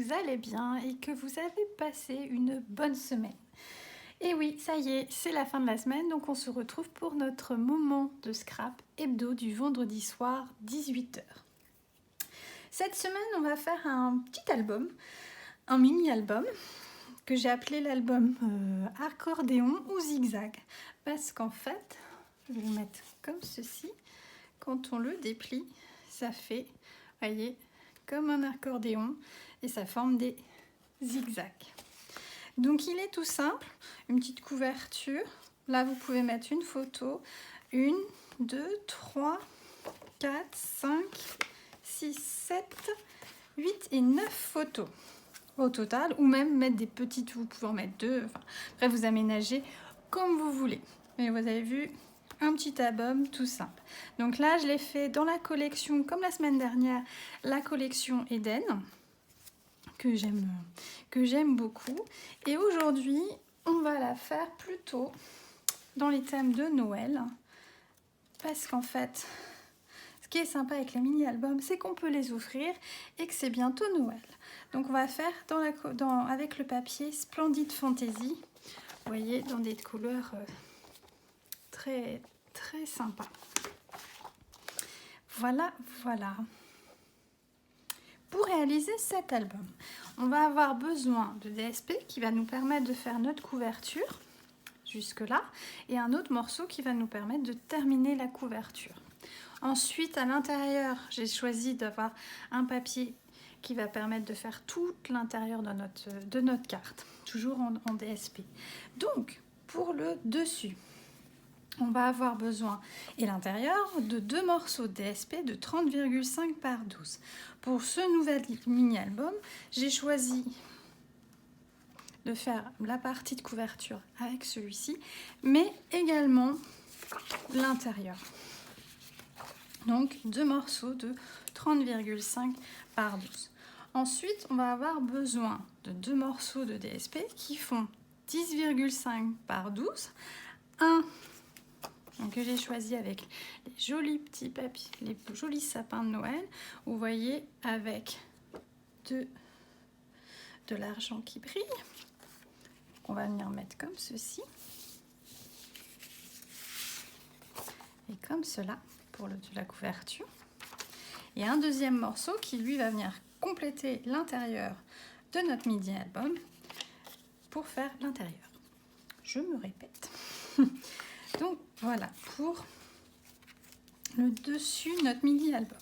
vous allez bien et que vous avez passé une bonne semaine. Et oui, ça y est, c'est la fin de la semaine, donc on se retrouve pour notre moment de scrap hebdo du vendredi soir, 18 h. Cette semaine, on va faire un petit album, un mini-album, que j'ai appelé l'album accordéon ou zigzag. Parce qu'en fait, je vais le mettre comme ceci. Quand on le déplie, ça fait, voyez, comme un accordéon et ça forme des zigzags. Donc il est tout simple, une petite couverture. Là, vous pouvez mettre une photo. 1, 2, 3, 4, 5, 6, 7, 8 et 9 photos au total. Ou même mettre des petites, vous pouvez en mettre 2. Enfin, après, vous aménagez comme vous voulez. Et vous avez vu, un petit album tout simple. Donc là, je l'ai fait dans la collection, comme la semaine dernière, la collection Eden, que j'aime beaucoup. Et aujourd'hui, on va la faire plutôt dans les thèmes de Noël. Parce qu'en fait, ce qui est sympa avec les mini-albums, c'est qu'on peut les offrir et que c'est bientôt Noël. Donc on va faire avec le papier Splendid Fantasy. Vous voyez, dans des couleurs très sympa. Voilà. Pour réaliser cet album, on va avoir besoin de DSP qui va nous permettre de faire notre couverture jusque là et un autre morceau qui va nous permettre de terminer la couverture. Ensuite, à l'intérieur, j'ai choisi d'avoir un papier qui va permettre de faire tout l'intérieur de notre carte, toujours en DSP. Donc, pour le dessus, on va avoir besoin, et l'intérieur, de 2 morceaux de DSP de 30,5 par 12. Pour ce nouvel mini-album, j'ai choisi de faire la partie de couverture avec celui-ci, mais également l'intérieur. Donc 2 morceaux de 30,5 par 12. Ensuite, on va avoir besoin de 2 morceaux de DSP qui font 10,5 par 12. Un que j'ai choisi avec les jolis petits papiers, les jolis sapins de Noël. Vous voyez, avec de l'argent qui brille. On va venir mettre comme ceci. Et comme cela pour la couverture. Et un deuxième morceau qui lui va venir compléter l'intérieur de notre mini-album pour faire l'intérieur. Je me répète. Donc voilà pour le dessus de notre mini-album.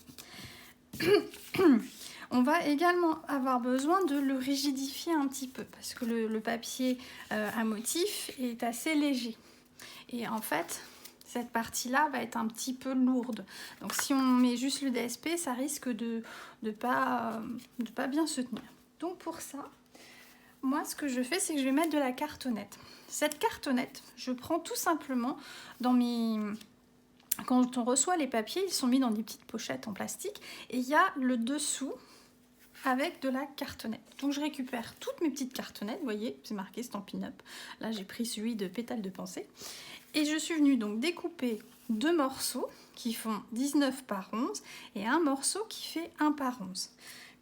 On va également avoir besoin de le rigidifier un petit peu parce que le papier à motif est assez léger. Et en fait, cette partie-là va être un petit peu lourde. Donc si on met juste le DSP, ça risque de pas bien se tenir. Donc pour ça, moi ce que je fais, c'est que je vais mettre de la cartonnette. Cette cartonnette, je prends tout simplement dans mes... Quand on reçoit les papiers, ils sont mis dans des petites pochettes en plastique et il y a le dessous avec de la cartonnette. Donc je récupère toutes mes petites cartonnettes, vous voyez, c'est marqué Stampin' Up. Là j'ai pris celui de Pétales de Pensée. Et je suis venue donc découper 2 morceaux qui font 19 par 11 et un morceau qui fait 1 par 11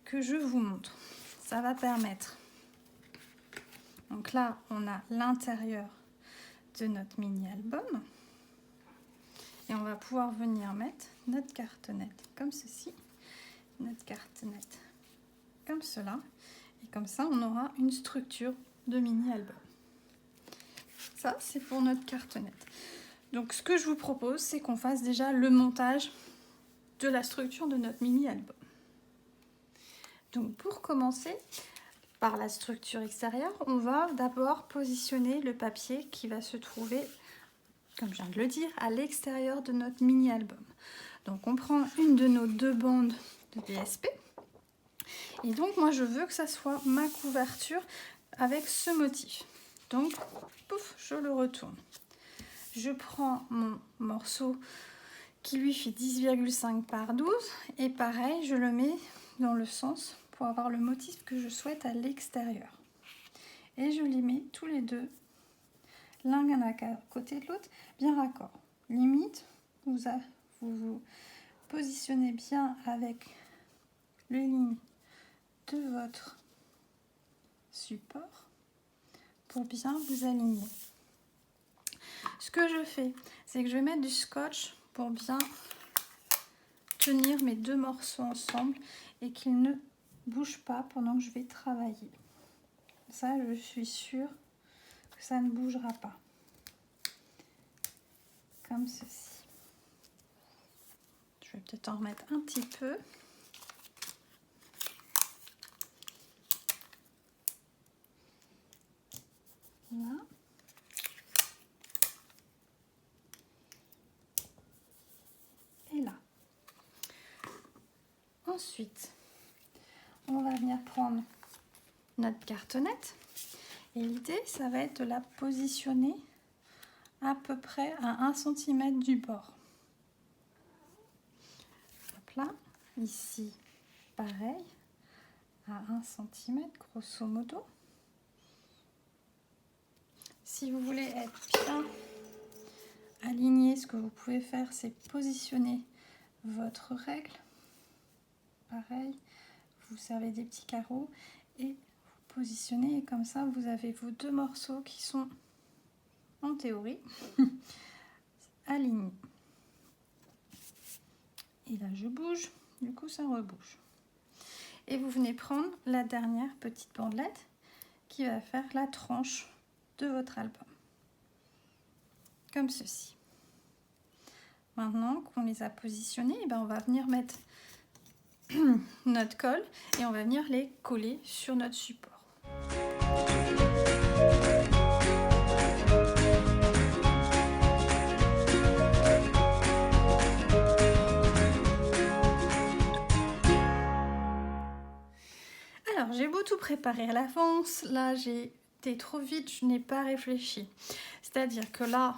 que je vous montre. Ça va permettre. Donc là, on a l'intérieur de notre mini-album. Et on va pouvoir venir mettre notre cartonnette comme ceci, notre cartonnette comme cela. Et comme ça, on aura une structure de mini-album. Ça, c'est pour notre cartonnette. Donc, ce que je vous propose, c'est qu'on fasse déjà le montage de la structure de notre mini-album. Donc, pour commencer, par la structure extérieure, on va d'abord positionner le papier qui va se trouver, comme je viens de le dire, à l'extérieur de notre mini-album. Donc, on prend une de nos 2 bandes de DSP. Et donc, moi, je veux que ça soit ma couverture avec ce motif. Donc, pouf, je le retourne. Je prends mon morceau qui lui fait 10,5 par 12 et pareil, je le mets dans le sens pour avoir le motif que je souhaite à l'extérieur. Et je les mets tous les deux, l'un à côté de l'autre, bien raccord. Limite, vous positionnez bien avec les lignes de votre support pour bien vous aligner. Ce que je fais, c'est que je vais mettre du scotch pour bien tenir mes deux morceaux ensemble et qu'ils ne bougent pas pendant que je vais travailler. Ça, je suis sûre que ça ne bougera pas. Comme ceci. Je vais peut-être en remettre un petit peu. Là. Et là. Ensuite, on va venir prendre notre cartonnette. Et l'idée, ça va être de la positionner à peu près à 1 cm du bord. Hop là. Ici, pareil, à 1 cm, grosso modo. Si vous voulez être bien aligné, ce que vous pouvez faire, c'est positionner votre règle. Pareil, vous servez des petits carreaux et vous positionnez. Et comme ça, vous avez vos deux morceaux qui sont, en théorie, alignés. Et là, je bouge. Du coup, ça rebouge. Et vous venez prendre la dernière petite bandelette qui va faire la tranche de votre album. Comme ceci. Maintenant qu'on les a positionnés, on va venir mettre notre colle et on va venir les coller sur notre support. Alors, j'ai beau tout préparer à l'avance, là j'ai été trop vite, je n'ai pas réfléchi. C'est-à-dire que là,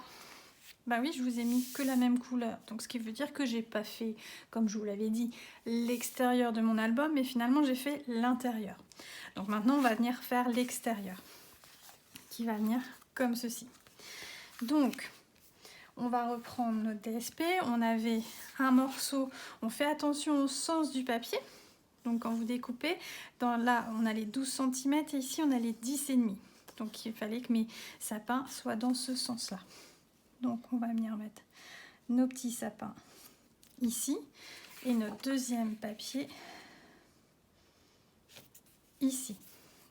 bah oui, je vous ai mis que la même couleur. Donc ce qui veut dire que j'ai pas fait, comme je vous l'avais dit, l'extérieur de mon album, mais finalement j'ai fait l'intérieur. Donc maintenant on va venir faire l'extérieur, qui va venir comme ceci. Donc on va reprendre notre DSP, on avait un morceau, on fait attention au sens du papier. Donc quand vous découpez, là on a les 12 cm et ici on a les 10,5. Donc il fallait que mes sapins soient dans ce sens-là. Donc on va venir mettre nos petits sapins ici et notre deuxième papier ici.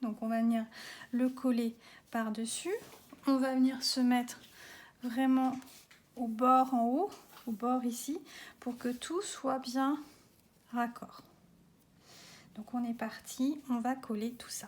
Donc on va venir le coller par-dessus. On va venir se mettre vraiment au bord en haut, au bord ici, pour que tout soit bien raccord. Donc on est parti, on va coller tout ça.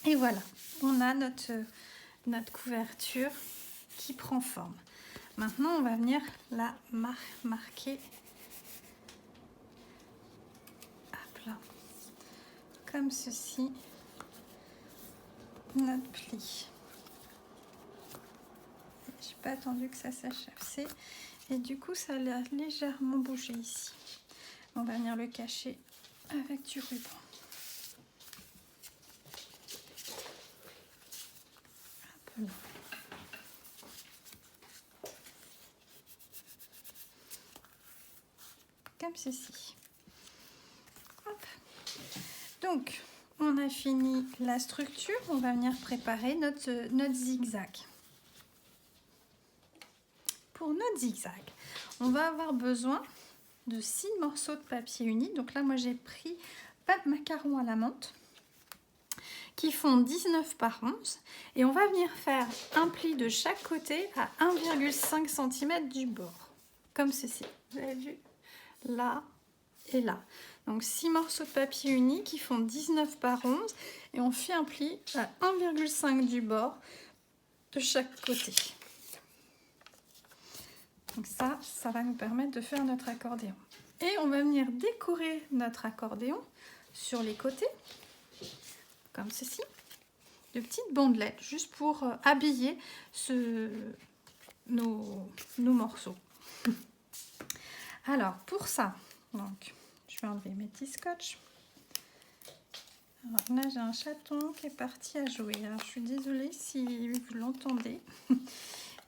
Et voilà, on a notre couverture qui prend forme. Maintenant, on va venir la marquer. Hop là. Comme ceci, notre pli. Je n'ai pas attendu que ça s'achève. Et du coup, ça a légèrement bougé ici. On va venir le cacher avec du ruban. Hop là. Comme ceci. Hop. Donc, on a fini la structure. On va venir préparer notre zigzag. Pour notre zigzag, on va avoir besoin de 6 morceaux de papier uni. Donc là, moi, j'ai pris macaron à la menthe qui font 19 par 11. Et on va venir faire un pli de chaque côté à 1,5 cm du bord. Comme ceci. Vous avez vu? Là et là. Donc 6 morceaux de papier uni qui font 19 par 11. Et on fait un pli à 1,5 du bord de chaque côté. Donc ça va nous permettre de faire notre accordéon. Et on va venir décorer notre accordéon sur les côtés, comme ceci, de petites bandelettes, juste pour habiller nos morceaux. Alors, pour ça, donc, je vais enlever mes petits scotch. Alors là, j'ai un chaton qui est parti à jouer. Alors, je suis désolée si vous l'entendez.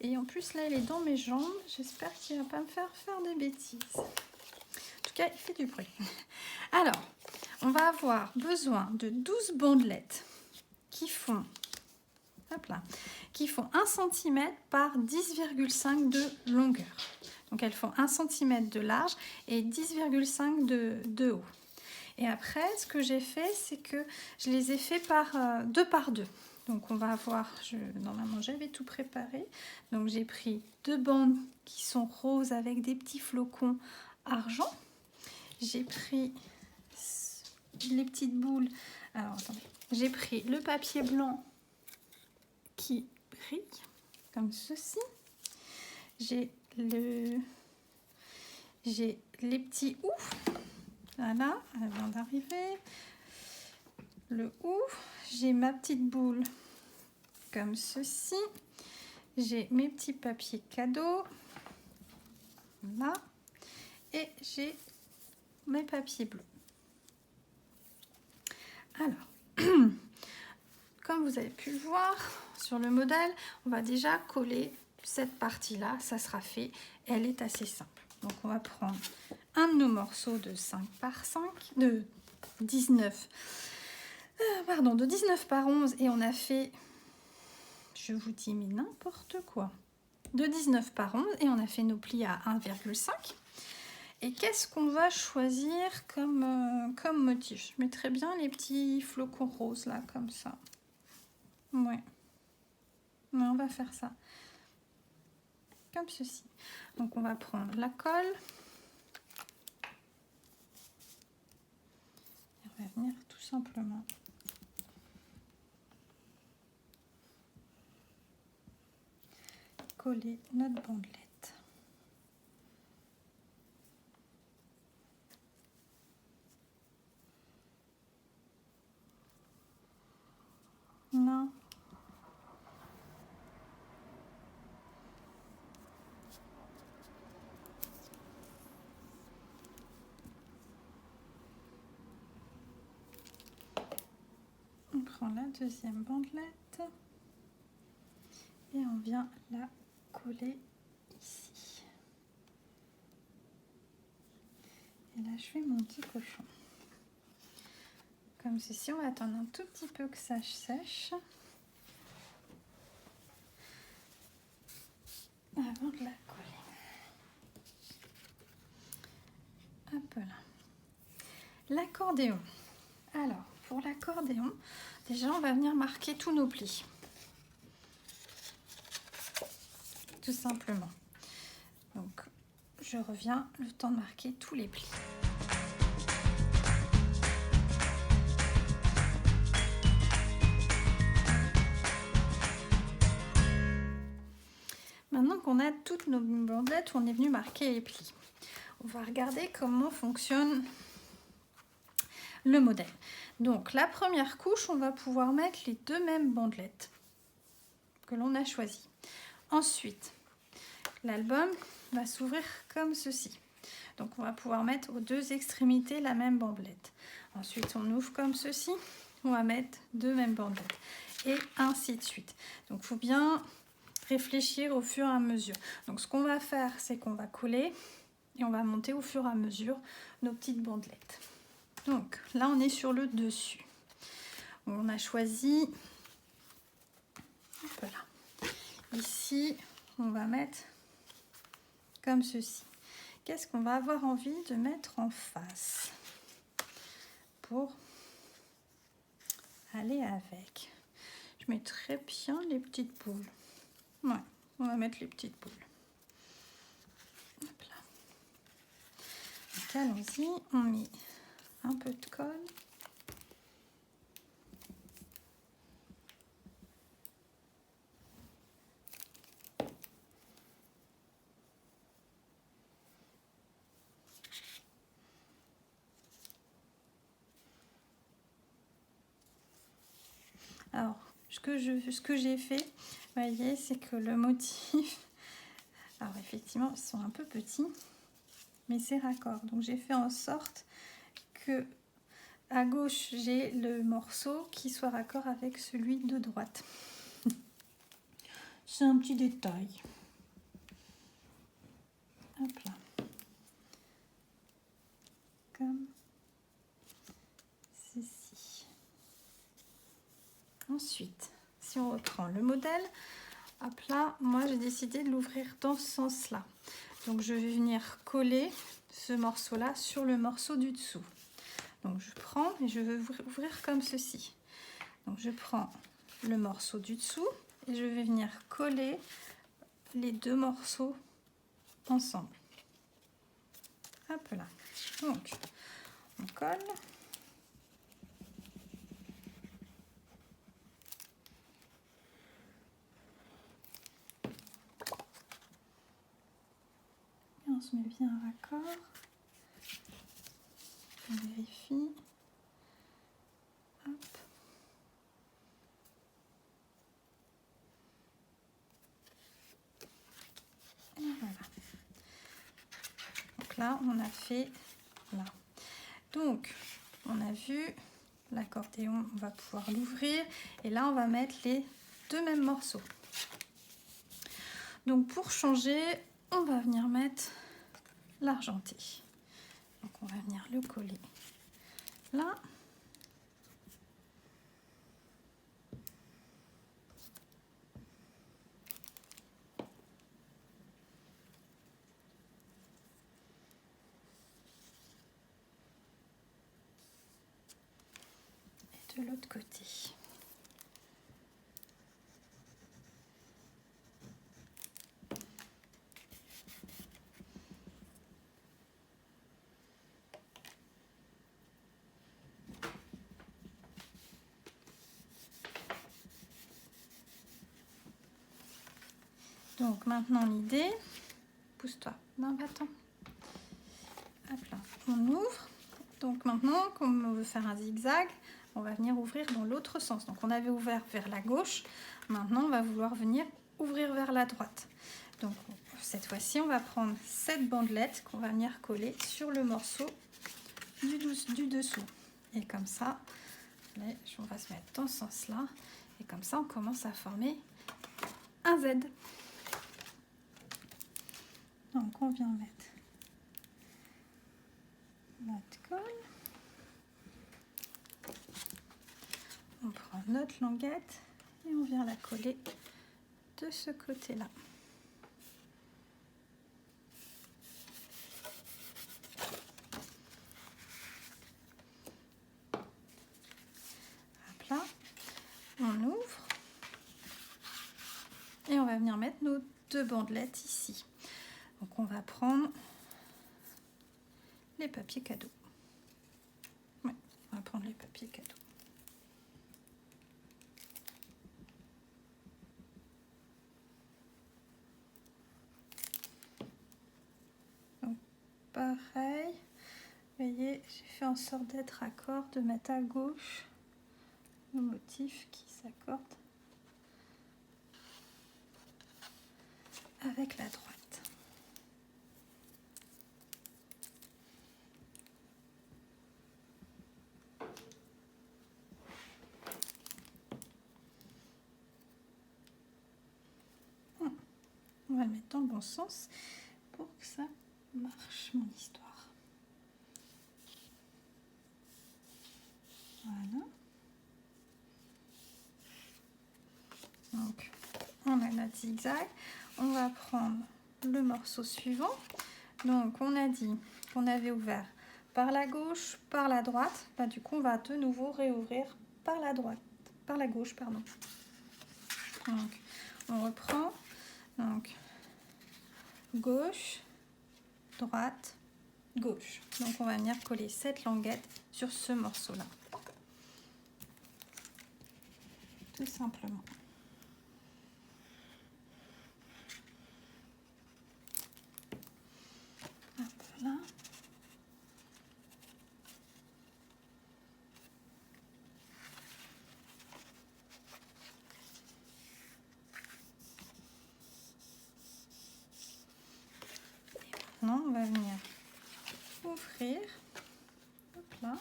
Et en plus, là, il est dans mes jambes. J'espère qu'il ne va pas me faire des bêtises. En tout cas, il fait du bruit. Alors, on va avoir besoin de 12 bandelettes qui font, hop là, qui font 1 cm par 10,5 de longueur. Donc, elles font 1 cm de large et 10,5 de haut. Et après, ce que j'ai fait, c'est que je les ai fait par 2 par 2. Donc, on va avoir, normalement, j'avais tout préparé. Donc, j'ai pris 2 bandes qui sont roses avec des petits flocons argent. J'ai pris les petites boules. Alors, attendez. J'ai pris le papier blanc qui brille, comme ceci. J'ai les petits oufs. Voilà, elle vient d'arriver. Le ouf. J'ai ma petite boule comme ceci. J'ai mes petits papiers cadeaux. Là. Et j'ai mes papiers bleus. Alors, comme vous avez pu le voir sur le modèle, on va déjà coller cette partie-là. Ça sera fait. Elle est assez simple. Donc, on va prendre un de nos morceaux de 5 par 5, de 19 par 11, et on a fait, je vous dis mais n'importe quoi, de 19 par 11, et on a fait nos plis à 1,5. Et qu'est-ce qu'on va choisir comme motif? Je mettrais bien les petits flocons roses là, comme ça. Ouais, on va faire ça. Comme ceci. Donc on va prendre la colle. Et on va venir tout simplement coller notre bandelette. Non. On prend la deuxième bandelette et on vient la coller ici. Et là, je fais mon petit cochon. Comme ceci, on va attendre un tout petit peu que ça sèche avant de la coller. Hop là. L'accordéon. Alors, pour l'accordéon, déjà, on va venir marquer tous nos plis. Tout simplement. Donc, je reviens, le temps de marquer tous les plis. Maintenant qu'on a toutes nos bandelettes, on est venu marquer les plis. On va regarder comment fonctionne le modèle. Donc, la première couche, on va pouvoir mettre les 2 mêmes bandelettes que l'on a choisies. Ensuite, l'album va s'ouvrir comme ceci. Donc, on va pouvoir mettre aux 2 extrémités la même bandelette. Ensuite, on ouvre comme ceci. On va mettre 2 mêmes bandelettes. Et ainsi de suite. Donc, il faut bien réfléchir au fur et à mesure. Donc, ce qu'on va faire, c'est qu'on va coller et on va monter au fur et à mesure nos petites bandelettes. Donc, là, on est sur le dessus. On a choisi... Hop là. Ici, on va mettre comme ceci. Qu'est-ce qu'on va avoir envie de mettre en face pour aller avec? Je mets très bien les petites boules. Ouais, on va mettre les petites boules. Hop là. Donc allons-y, on met un peu de colle. Alors, ce que j'ai fait, vous voyez, c'est que le motif, alors effectivement, ils sont un peu petits, mais c'est raccord. Donc, j'ai fait en sorte que à gauche, j'ai le morceau qui soit raccord avec celui de droite. C'est un petit détail. Hop là. Comme ceci. Ensuite, si on reprend le modèle, hop là, moi j'ai décidé de l'ouvrir dans ce sens-là. Donc je vais venir coller ce morceau-là sur le morceau du dessous. Donc je prends et je veux ouvrir comme ceci. Donc je prends le morceau du dessous et je vais venir coller les deux morceaux ensemble. Hop là. Donc on colle. Et on se met bien un raccord. On vérifie. Hop. Et voilà. Donc là, on a fait là. Donc, on a vu l'accordéon, on va pouvoir l'ouvrir. Et là, on va mettre les deux mêmes morceaux. Donc, pour changer, on va venir mettre l'argenté. Donc, on va venir le coller là. Et de l'autre côté. Donc maintenant l'idée, pousse-toi, non va-t'en. Hop là, on ouvre. Donc maintenant, comme on veut faire un zigzag, on va venir ouvrir dans l'autre sens. Donc on avait ouvert vers la gauche, maintenant on va vouloir venir ouvrir vers la droite. Donc cette fois-ci, on va prendre cette bandelette qu'on va venir coller sur le morceau du dessous. Et comme ça, on va se mettre dans ce sens-là. Et comme ça, on commence à former un Z. Donc on vient mettre notre colle. On prend notre languette et on vient la coller de ce côté-là. Hop là, on ouvre et on va venir mettre nos deux bandelettes ici. Donc on va prendre les papiers cadeaux. Ouais, on va prendre les papiers cadeaux. Donc pareil, vous voyez, j'ai fait en sorte d'être raccord, de mettre à gauche le motif qui s'accorde avec la droite. On va le mettre dans le bon sens pour que ça marche, mon histoire. Voilà. Donc, on a notre zigzag. On va prendre le morceau suivant. Donc, on a dit qu'on avait ouvert par la gauche, par la droite. Bah, du coup, on va de nouveau réouvrir par la droite, par la gauche, pardon. Donc, on reprend. Donc, gauche, droite, gauche. Donc, on va venir coller cette languette sur ce morceau-là. Tout simplement. Hop là. Maintenant, on va venir ouvrir. Hop là.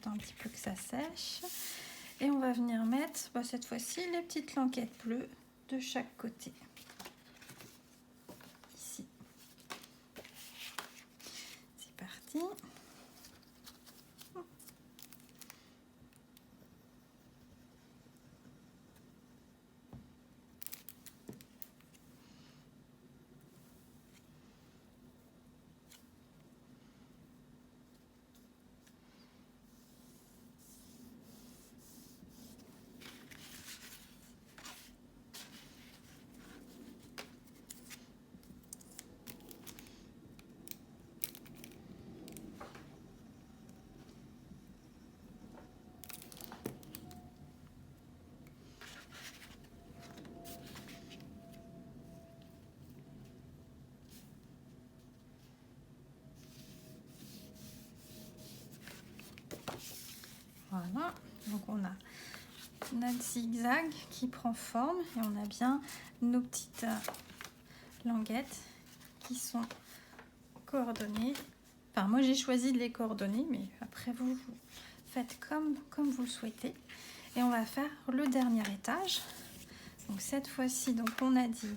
temps un petit peu que ça sèche. Et on va venir mettre cette fois-ci les petites languettes bleues de chaque côté. Ici. C'est parti. Voilà, donc on a notre zigzag qui prend forme et on a bien nos petites languettes qui sont coordonnées. Enfin, moi j'ai choisi de les coordonner, mais après vous faites comme vous le souhaitez. Et on va faire le dernier étage. Donc cette fois-ci, donc on a dit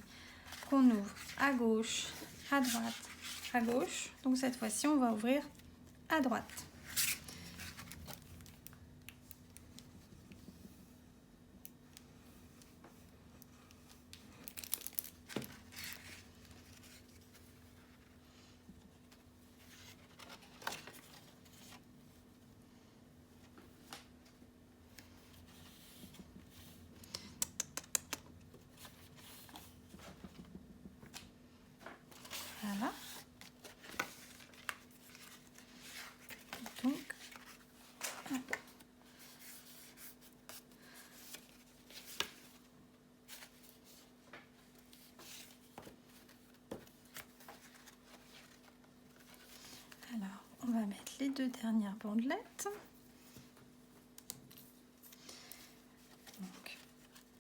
qu'on ouvre à gauche, à droite, à gauche. Donc cette fois-ci, on va ouvrir à droite. Voilà. Donc, alors, on va mettre les deux dernières bandelettes. Donc,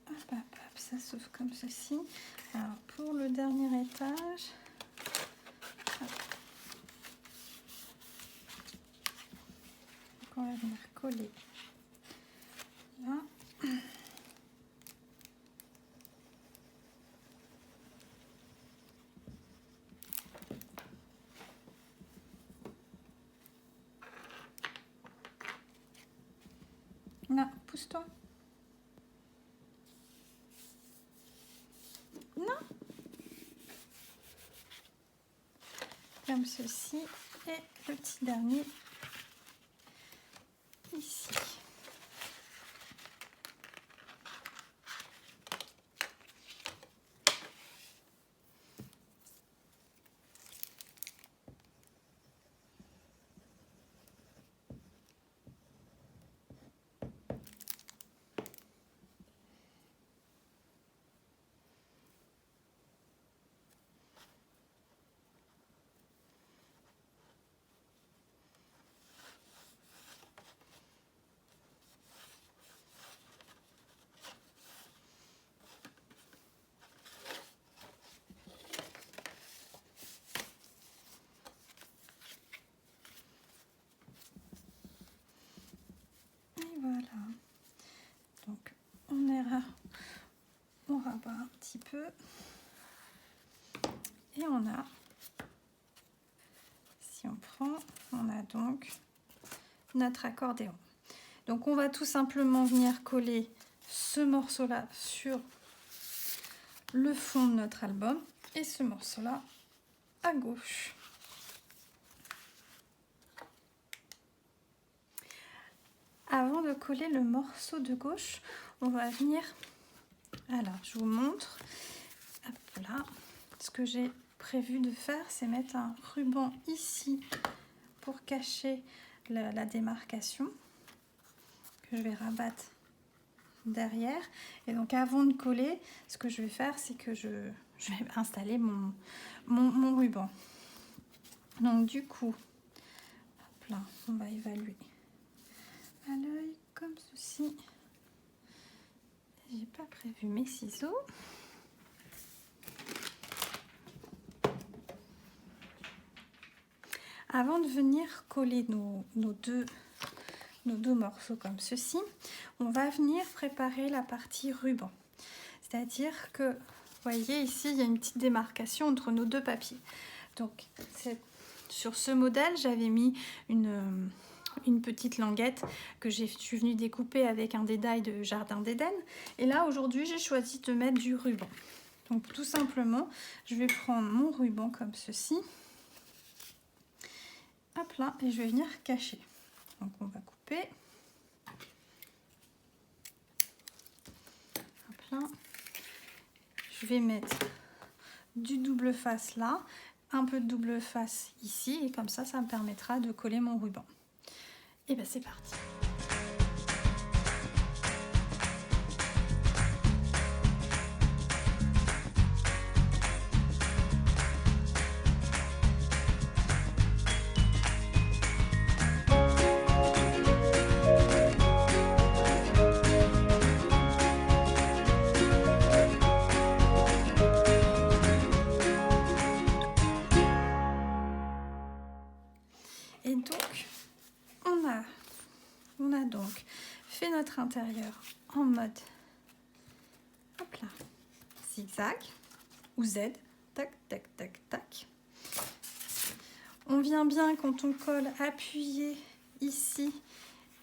hop, hop, hop, ça s'ouvre comme ceci. Alors, pour le dernier étage, hop. Donc, on va venir coller là. Non, pousse-toi. Non. Comme ceci. Et le petit dernier ici. Voilà, donc on rabat un petit peu et on a, si on prend, on a donc notre accordéon. Donc on va tout simplement venir coller ce morceau là sur le fond de notre album et ce morceau là à gauche. Avant de coller le morceau de gauche, on va venir, alors je vous montre, hop là, ce que j'ai prévu de faire, c'est mettre un ruban ici pour cacher la démarcation que je vais rabattre derrière. Et donc avant de coller, ce que je vais faire, c'est que je vais installer mon ruban. Donc du coup, hop là, on va évaluer à l'œil comme ceci. J'ai pas prévu mes ciseaux. Avant de venir coller nos deux nos 2 morceaux comme ceci, on va venir préparer la partie ruban. C'est-à-dire que, vous voyez ici, il y a une petite démarcation entre nos 2 papiers. Donc, sur ce modèle, j'avais mis une petite languette que je suis venue découper avec un dédale de Jardin d'Éden. Et là, aujourd'hui, j'ai choisi de mettre du ruban. Donc, tout simplement, je vais prendre mon ruban comme ceci. Hop là, et je vais venir cacher. Donc, on va couper. Hop là. Je vais mettre du double face là, un peu de double face ici, et comme ça, ça me permettra de coller mon ruban. Et bien, c'est parti. Et donc, on a donc fait notre intérieur en mode, hop là, zigzag ou Z, tac, tac, tac, tac. On vient bien, quand on colle, appuyer ici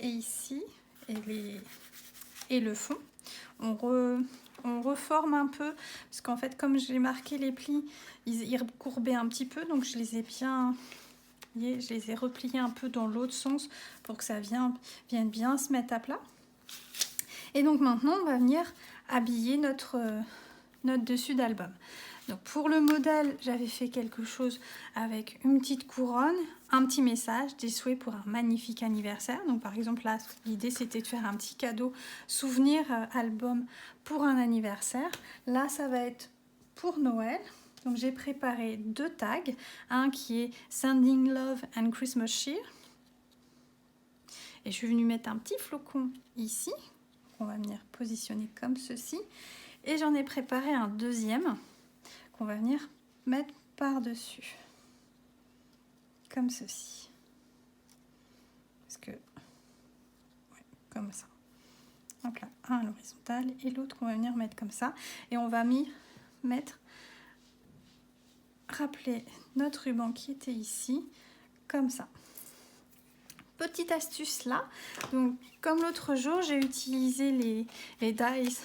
et ici, et le fond. On reforme un peu, parce qu'en fait, comme j'ai marqué les plis, ils courbaient un petit peu, donc je les ai bien... Je les ai repliés un peu dans l'autre sens pour que ça vienne bien se mettre à plat. Et donc maintenant, on va venir habiller notre dessus d'album. Donc pour le modèle, j'avais fait quelque chose avec une petite couronne, un petit message, des souhaits pour un magnifique anniversaire. Donc par exemple là, l'idée c'était de faire un petit cadeau souvenir album pour un anniversaire. Là, ça va être pour Noël. Donc j'ai préparé 2 tags, un qui est Sending Love and Christmas Cheer. Et je suis venue mettre un petit flocon ici, qu'on va venir positionner comme ceci. Et j'en ai préparé un deuxième, qu'on va venir mettre par-dessus, comme ceci. Parce que, ouais, comme ça. Hop là, un à l'horizontale et l'autre qu'on va venir mettre comme ça. Et on va mettre... Rappelez notre ruban qui était ici, comme ça. Petite astuce là, donc comme l'autre jour, j'ai utilisé les dies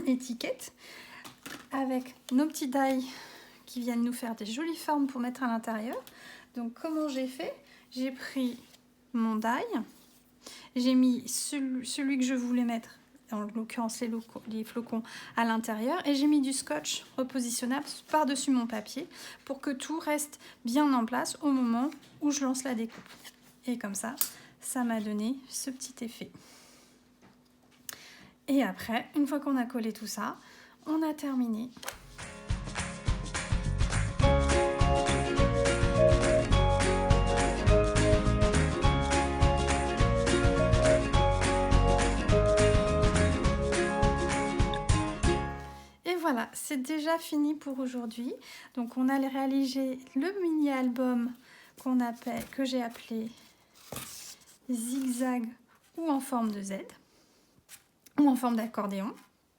étiquettes avec nos petits dies qui viennent nous faire des jolies formes pour mettre à l'intérieur. Donc comment j'ai fait? J'ai pris mon die, j'ai mis celui que je voulais mettre, en l'occurrence les flocons à l'intérieur, et j'ai mis du scotch repositionnable par-dessus mon papier pour que tout reste bien en place au moment où je lance la découpe. Et comme ça, ça m'a donné ce petit effet. Et après, une fois qu'on a collé tout ça, on a terminé. Voilà, c'est déjà fini pour aujourd'hui. Donc on a réalisé le mini-album que j'ai appelé zigzag ou en forme de Z ou en forme d'accordéon,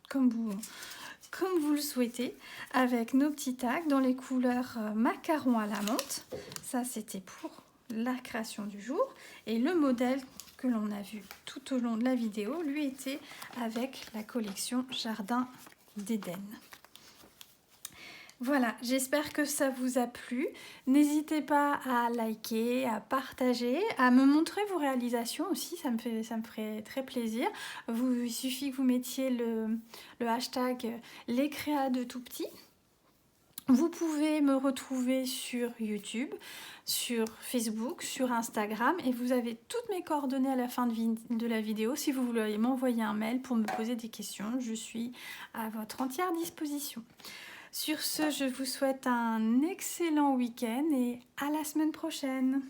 comme vous le souhaitez, avec nos petits tags dans les couleurs macaron à la menthe. Ça, c'était pour la création du jour. Et le modèle que l'on a vu tout au long de la vidéo, lui, était avec la collection Jardin d'Éden. Voilà, j'espère que ça vous a plu. N'hésitez pas à liker, à partager, à me montrer vos réalisations aussi, ça me ferait très plaisir. Il suffit que vous mettiez le hashtag les créas de tout petit. Vous pouvez me retrouver sur YouTube, sur Facebook, sur Instagram, et vous avez toutes mes coordonnées à la fin de la vidéo. Si vous voulez m'envoyer un mail pour me poser des questions, je suis à votre entière disposition. Sur ce, je vous souhaite un excellent week-end et à la semaine prochaine.